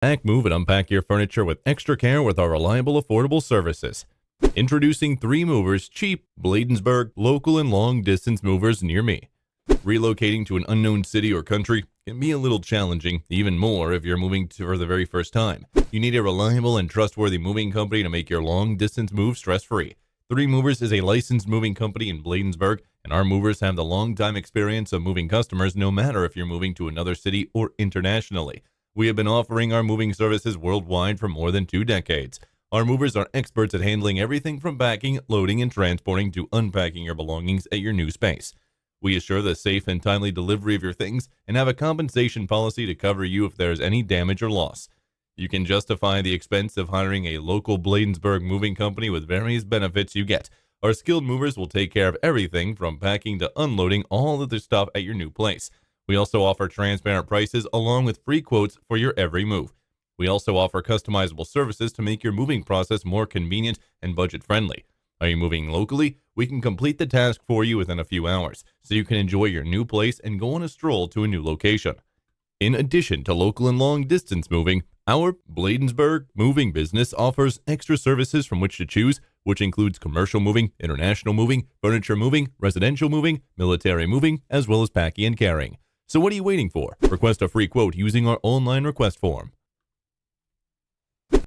Pack, move, and unpack your furniture with extra care with our reliable, affordable services. Introducing 3 movers, cheap, Bladensburg, local and long-distance movers near me. Relocating to an unknown city or country can be a little challenging, even more if you're moving for the very first time. You need a reliable and trustworthy moving company to make your long-distance move stress-free. 3 Movers is a licensed moving company in Bladensburg, and our movers have the long-time experience of moving customers no matter if you're moving to another city or internationally. We have been offering our moving services worldwide for more than 2 decades. Our movers are experts at handling everything from packing, loading, and transporting to unpacking your belongings at your new space. We assure the safe and timely delivery of your things and have a compensation policy to cover you if there is any damage or loss. You can justify the expense of hiring a local Bladensburg moving company with various benefits you get. Our skilled movers will take care of everything from packing to unloading all of the stuff at your new place. We also offer transparent prices along with free quotes for your every move. We also offer customizable services to make your moving process more convenient and budget-friendly. Are you moving locally? We can complete the task for you within a few hours, so you can enjoy your new place and go on a stroll to a new location. In addition to local and long-distance moving, our Bladensburg moving business offers extra services from which to choose, which includes commercial moving, international moving, furniture moving, residential moving, military moving, as well as packing and carrying. So what are you waiting for? Request a free quote using our online request form.